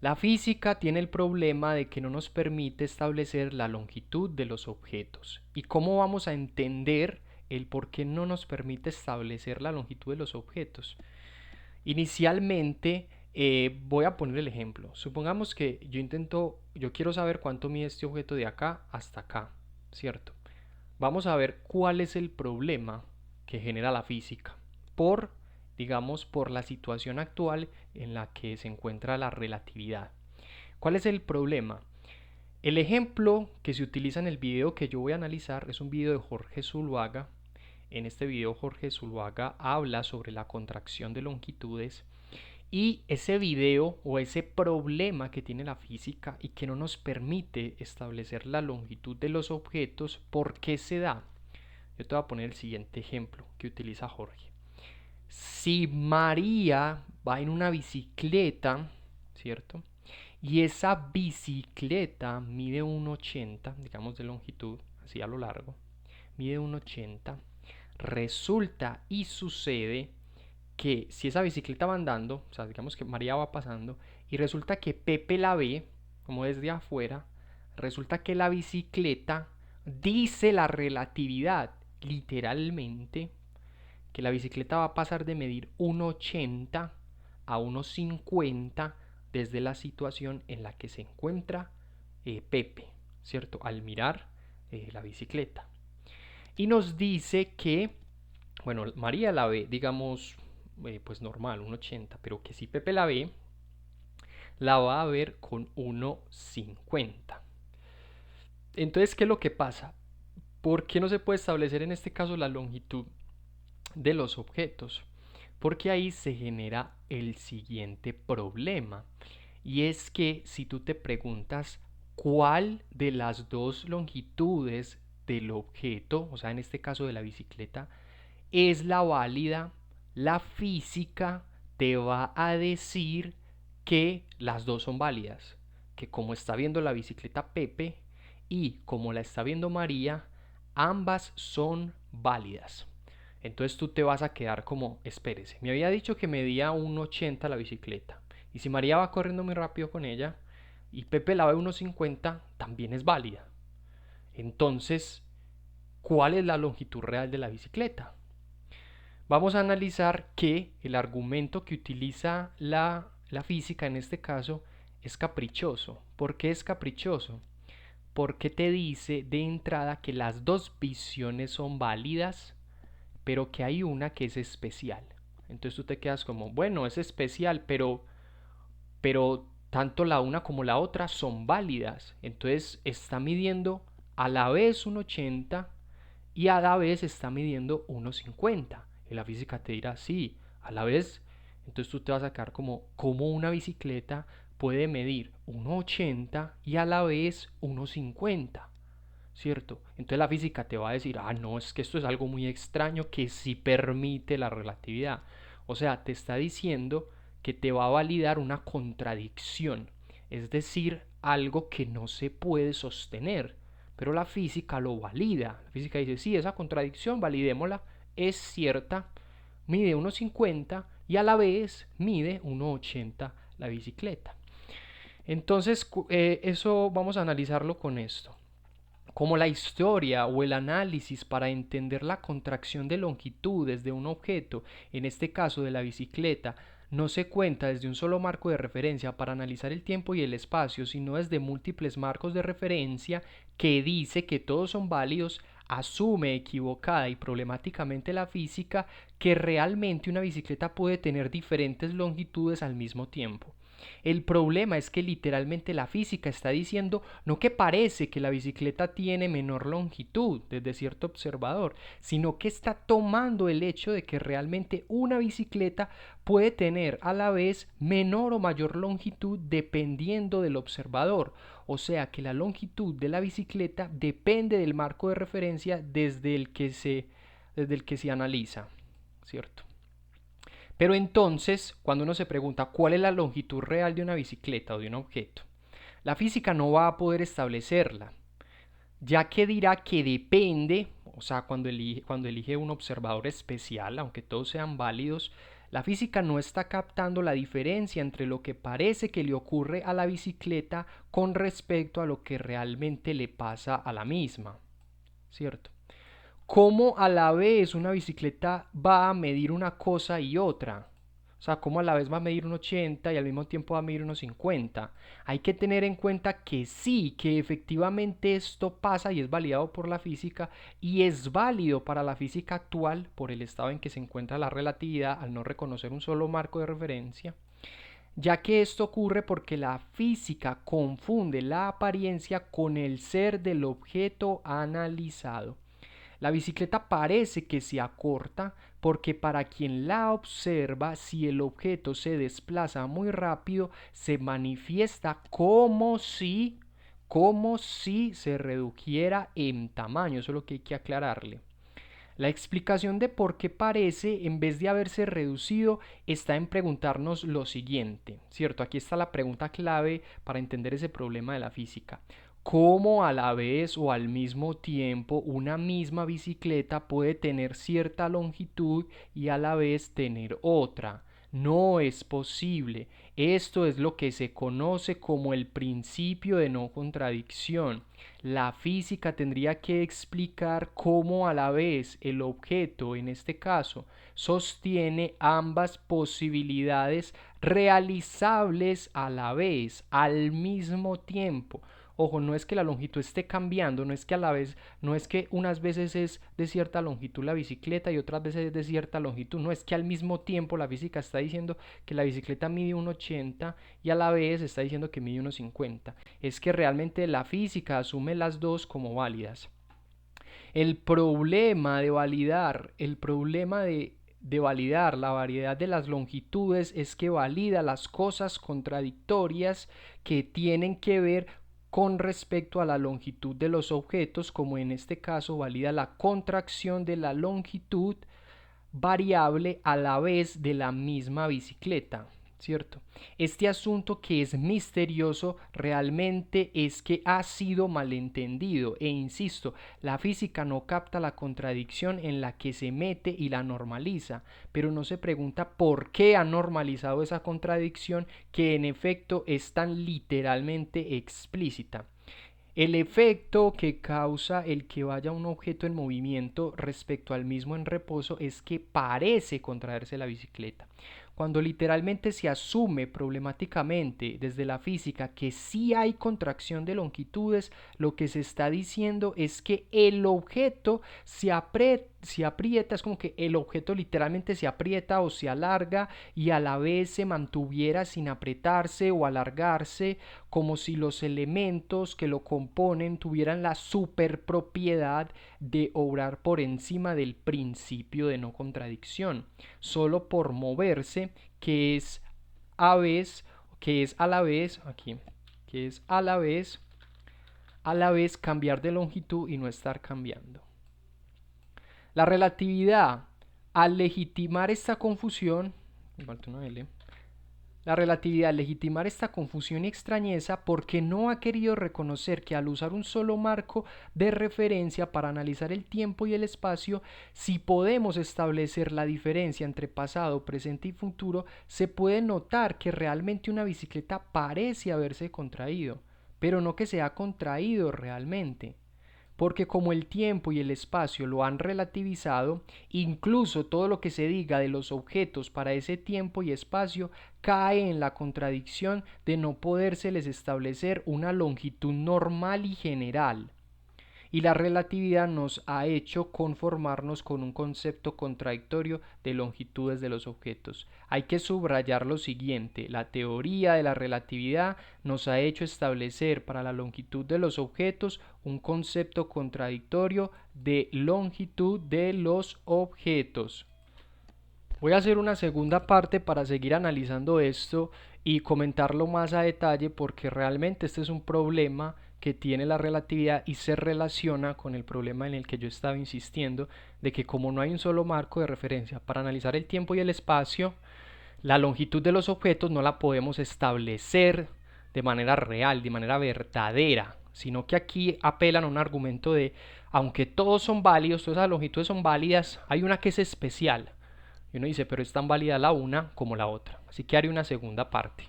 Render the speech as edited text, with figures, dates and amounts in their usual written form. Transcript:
La física tiene el problema de que no nos permite establecer la longitud de los objetos. ¿Y cómo vamos a entender el por qué no nos permite establecer la longitud de los objetos? Inicialmente, voy a poner el ejemplo. Supongamos que yo quiero saber cuánto mide este objeto de acá hasta acá, ¿cierto? Vamos a ver cuál es el problema que genera la física por la situación actual en la que se encuentra la relatividad. ¿Cuál es el problema? El ejemplo que se utiliza en el video que yo voy a analizar es un video de Jorge Zuluaga. En este video Jorge Zuluaga habla sobre la contracción de longitudes y ese video o ese problema que tiene la física y que no nos permite establecer la longitud de los objetos, ¿por qué se da? Yo te voy a poner el siguiente ejemplo que utiliza Jorge. Si María va en una bicicleta, ¿cierto? Y esa bicicleta mide 1,80, digamos de longitud, así a lo largo, mide 1,80. Resulta y sucede que si esa bicicleta va andando, o sea, digamos que María va pasando, y resulta que Pepe la ve, como desde afuera, resulta que la bicicleta dice la relatividad, literalmente, que la bicicleta va a pasar de medir 1,80 a 1,50 desde la situación en la que se encuentra Pepe, ¿cierto? Al mirar la bicicleta. Y nos dice que, bueno, María la ve, digamos, pues normal, 1,80, pero que si Pepe la ve, la va a ver con 1,50. Entonces, ¿qué es lo que pasa? ¿Por qué no se puede establecer en este caso la longitud de los objetos? Porque ahí se genera el siguiente problema. Y es que si tú te preguntas cuál de las dos longitudes del objeto, o sea, en este caso de la bicicleta, es la válida, la física te va a decir que las dos son válidas, que como está viendo la bicicleta Pepe y como la está viendo María, ambas son válidas. Entonces tú te vas a quedar como, espérese, me había dicho que medía 1,80 la bicicleta, y si María va corriendo muy rápido con ella y Pepe la ve 1,50, también es válida. Entonces, ¿cuál es la longitud real de la bicicleta? Vamos a analizar que el argumento que utiliza la física en este caso es caprichoso. ¿Por qué es caprichoso? Porque te dice de entrada que las dos visiones son válidas, pero que hay una que es especial. Entonces tú te quedas como, bueno, es especial, pero tanto la una como la otra son válidas. Entonces está midiendo a la vez un 80 y a la vez está midiendo 1,50. Y la física te dirá, sí, a la vez. Entonces tú te vas a quedar como una bicicleta puede medir 1,80 y a la vez 1,50. ¿Cierto? Entonces la física te va a decir, ah, no, es que esto es algo muy extraño que sí permite la relatividad. O sea, te está diciendo que te va a validar una contradicción, es decir, algo que no se puede sostener, pero la física lo valida. La física dice, sí, esa contradicción, validémosla, es cierta, mide 1,50 y a la vez mide 1,80 la bicicleta. Entonces, eso vamos a analizarlo con esto. Como la historia o el análisis para entender la contracción de longitudes de un objeto, en este caso de la bicicleta, no se cuenta desde un solo marco de referencia para analizar el tiempo y el espacio, sino desde múltiples marcos de referencia que dice que todos son válidos, asume equivocada y problemáticamente la física que realmente una bicicleta puede tener diferentes longitudes al mismo tiempo. El problema es que literalmente la física está diciendo no que parece que la bicicleta tiene menor longitud desde cierto observador, sino que está tomando el hecho de que realmente una bicicleta puede tener a la vez menor o mayor longitud dependiendo del observador. O sea que la longitud de la bicicleta depende del marco de referencia desde el que se analiza, ¿cierto? Pero entonces, cuando uno se pregunta cuál es la longitud real de una bicicleta o de un objeto, la física no va a poder establecerla, ya que dirá que depende, o sea, cuando elige un observador especial, aunque todos sean válidos, La física no está captando la diferencia entre lo que parece que le ocurre a la bicicleta con respecto a lo que realmente le pasa a la misma, ¿cierto? ¿Cómo a la vez una bicicleta va a medir una cosa y otra? O sea, ¿cómo a la vez va a medir un 80 y al mismo tiempo va a medir unos 50? Hay que tener en cuenta que sí, que efectivamente esto pasa y es validado por la física y es válido para la física actual por el estado en que se encuentra la relatividad al no reconocer un solo marco de referencia, ya que esto ocurre porque la física confunde la apariencia con el ser del objeto analizado. La bicicleta parece que se acorta porque para quien la observa, si el objeto se desplaza muy rápido, se manifiesta como si se redujera en tamaño. Eso es lo que hay que aclararle. La explicación de por qué parece, en vez de haberse reducido, está en preguntarnos lo siguiente, ¿cierto? Aquí está la pregunta clave para entender ese problema de la física. ¿Cómo a la vez o al mismo tiempo una misma bicicleta puede tener cierta longitud y a la vez tener otra? No es posible. Esto es lo que se conoce como el principio de no contradicción. La física tendría que explicar cómo a la vez el objeto, en este caso, sostiene ambas posibilidades realizables a la vez, al mismo tiempo. Ojo, no es que la longitud esté cambiando, no es que a la vez, no es que unas veces es de cierta longitud la bicicleta y otras veces es de cierta longitud, no es que al mismo tiempo la física está diciendo que la bicicleta mide 1,80 y a la vez está diciendo que mide 1,50. Es que realmente la física asume las dos como válidas. El problema de validar la variedad de las longitudes es que valida las cosas contradictorias que tienen que ver con respecto a la longitud de los objetos, como en este caso valida la contracción de la longitud variable a la vez de la misma bicicleta, ¿cierto? Este asunto que es misterioso realmente es que ha sido malentendido e insisto, la física no capta la contradicción en la que se mete y la normaliza, pero no se pregunta por qué ha normalizado esa contradicción que en efecto es tan literalmente explícita. El efecto que causa el que vaya un objeto en movimiento respecto al mismo en reposo es que parece contraerse la bicicleta. Cuando literalmente se asume problemáticamente desde la física que sí hay contracción de longitudes, lo que se está diciendo es que el objeto se aprieta, es como que el objeto literalmente se aprieta o se alarga y a la vez se mantuviera sin apretarse o alargarse, como si los elementos que lo componen tuvieran la superpropiedad de obrar por encima del principio de no contradicción, solo por moverse, que es a la vez cambiar de longitud y no estar cambiando. La relatividad, al legitimar esta confusión, la relatividad, al legitimar esta confusión y extrañeza, porque no ha querido reconocer que al usar un solo marco de referencia para analizar el tiempo y el espacio, si podemos establecer la diferencia entre pasado, presente y futuro, se puede notar que realmente una bicicleta parece haberse contraído, pero no que se ha contraído realmente. Porque como el tiempo y el espacio lo han relativizado, incluso todo lo que se diga de los objetos para ese tiempo y espacio cae en la contradicción de no podérseles establecer una longitud normal y general. Y la relatividad nos ha hecho conformarnos con un concepto contradictorio de longitudes de los objetos. Hay que subrayar lo siguiente: la teoría de la relatividad nos ha hecho establecer para la longitud de los objetos un concepto contradictorio de longitud de los objetos. Voy a hacer una segunda parte para seguir analizando esto y comentarlo más a detalle, porque realmente este es un problema que tiene la relatividad y se relaciona con el problema en el que yo estaba insistiendo, de que como no hay un solo marco de referencia para analizar el tiempo y el espacio, la longitud de los objetos no la podemos establecer de manera real, de manera verdadera, sino que aquí apelan a un argumento de, aunque todos son válidos, todas las longitudes son válidas, hay una que es especial. Y uno dice, pero es tan válida la una como la otra. Así que haré una segunda parte.